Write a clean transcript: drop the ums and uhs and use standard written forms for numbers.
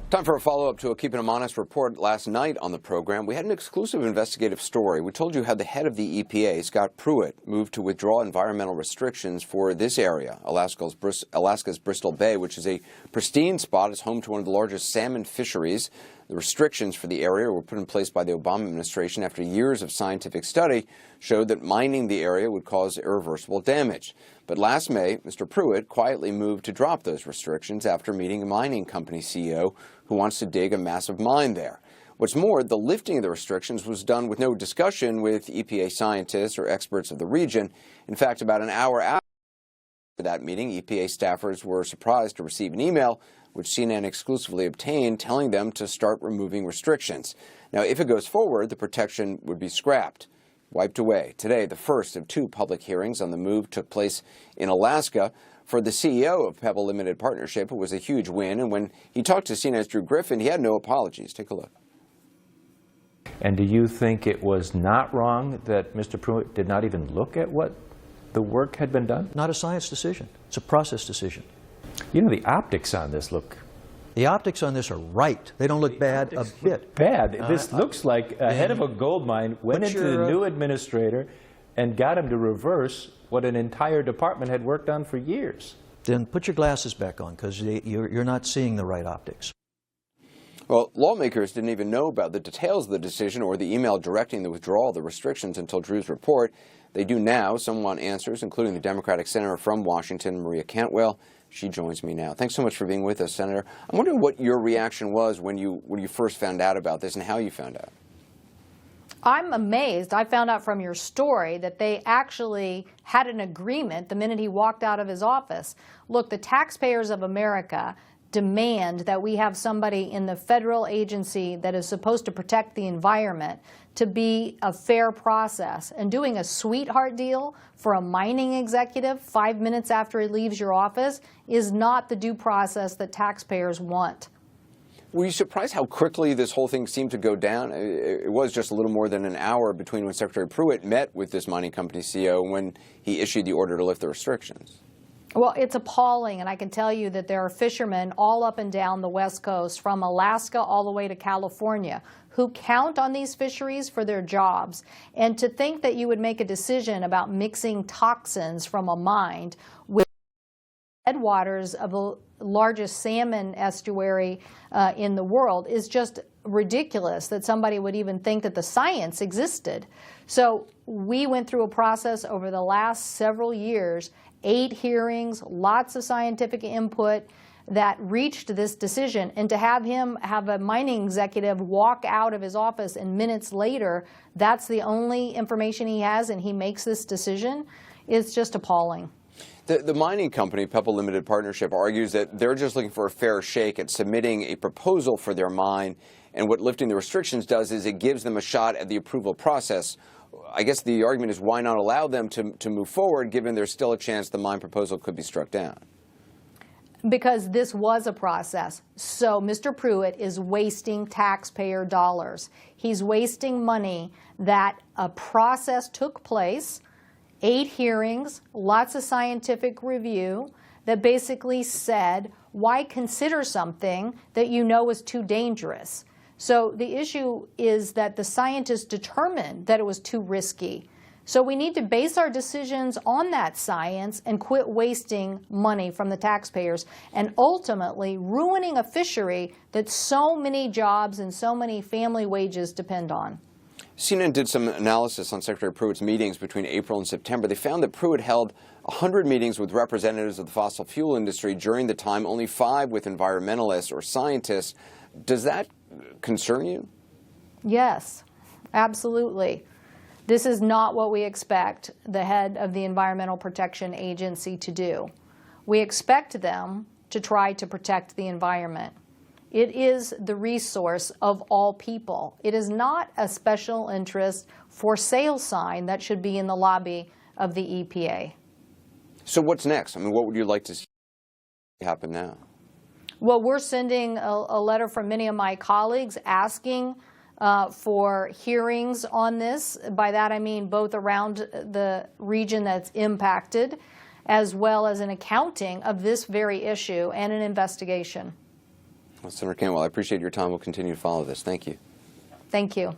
Time for a follow-up to a Keeping 'em Honest report last night on the program. We had an exclusive investigative story. We told you how the head of the EPA, Scott Pruitt, moved to withdraw environmental restrictions for this area, Alaska's Bristol Bay, which is a pristine spot. It's home to one of the largest salmon fisheries. The restrictions for the area were put in place by the Obama administration after years of scientific study showed that mining the area would cause irreversible damage. But last May, Mr. Pruitt quietly moved to drop those restrictions after meeting a mining company CEO who wants to dig a massive mine there. What's more, the lifting of the restrictions was done with no discussion with EPA scientists or experts of the region. In fact, about an hour after that meeting, EPA staffers were surprised to receive an email which CNN exclusively obtained telling them to start removing restrictions. Now, if it goes forward, the protection would be scrapped, wiped away. Today, the first of two public hearings on the move took place in Alaska. For the CEO of Pebble Limited Partnership, it was a huge win, and when he talked to CNN's Drew Griffin, he had no apologies. Take a look. And do you think it was not wrong that Mr. Pruitt did not even look at what the work had been done? Not a science decision. It's a process decision. You know, the optics on this look... The optics on this are right. They don't look bad a bit. Bad. This looks like a head of a gold mine went into the new administrator and got him to reverse what an entire department had worked on for years. Then put your glasses back on, because you're not seeing the right optics. Well, lawmakers didn't even know about the details of the decision or the email directing the withdrawal of the restrictions until Drew's report. They do now. Some want answers, including the Democratic Senator from Washington, Maria Cantwell. She joins me now. Thanks so much for being with us, Senator. I'm wondering what your reaction was when you first found out about this and how you found out. I'm amazed. I found out from your story that they actually had an agreement the minute he walked out of his office. Look, the taxpayers of America demand that we have somebody in the federal agency that is supposed to protect the environment to be a fair process. And doing a sweetheart deal for a mining executive 5 minutes after he leaves your office is not the due process that taxpayers want. Were you surprised how quickly this whole thing seemed to go down? It was just a little more than an hour between when Secretary Pruitt met with this mining company CEO and when he issued the order to lift the restrictions. Well, it's appalling, and I can tell you that there are fishermen all up and down the West Coast, from Alaska all the way to California, who count on these fisheries for their jobs. And to think that you would make a decision about mixing toxins from a mine with headwaters of the largest salmon estuary in the world is just ridiculous, that somebody would even think that the science existed. So we went through a process over the last several years, 8 hearings, lots of scientific input that reached this decision. And to have him have a mining executive walk out of his office and minutes later, that's the only information he has and he makes this decision, is just appalling. The mining company, Pebble Limited Partnership, argues that they're just looking for a fair shake at submitting a proposal for their mine, and what lifting the restrictions does is it gives them a shot at the approval process. I guess the argument is, why not allow them to move forward, given there's still a chance the mine proposal could be struck down? Because this was a process. So Mr. Pruitt is wasting taxpayer dollars. He's wasting money that a process took place, 8 hearings, lots of scientific review that basically said, why consider something that you know is too dangerous? So the issue is that the scientists determined that it was too risky. So we need to base our decisions on that science and quit wasting money from the taxpayers and ultimately ruining a fishery that so many jobs and so many family wages depend on. CNN did some analysis on Secretary Pruitt's meetings between April and September. They found that Pruitt held 100 meetings with representatives of the fossil fuel industry during the time, only 5 with environmentalists or scientists. Does that concern you? Yes, absolutely. This is not what we expect the head of the Environmental Protection Agency to do. We expect them to try to protect the environment. It is the resource of all people. It is not a special interest for sale sign that should be in the lobby of the EPA. So what's next? I mean, what would you like to see happen now? Well, we're sending a letter from many of my colleagues asking for hearings on this. By that I mean both around the region that's impacted, as well as an accounting of this very issue and an investigation. Well, Senator Cantwell, I appreciate your time. We'll continue to follow this. Thank you. Thank you.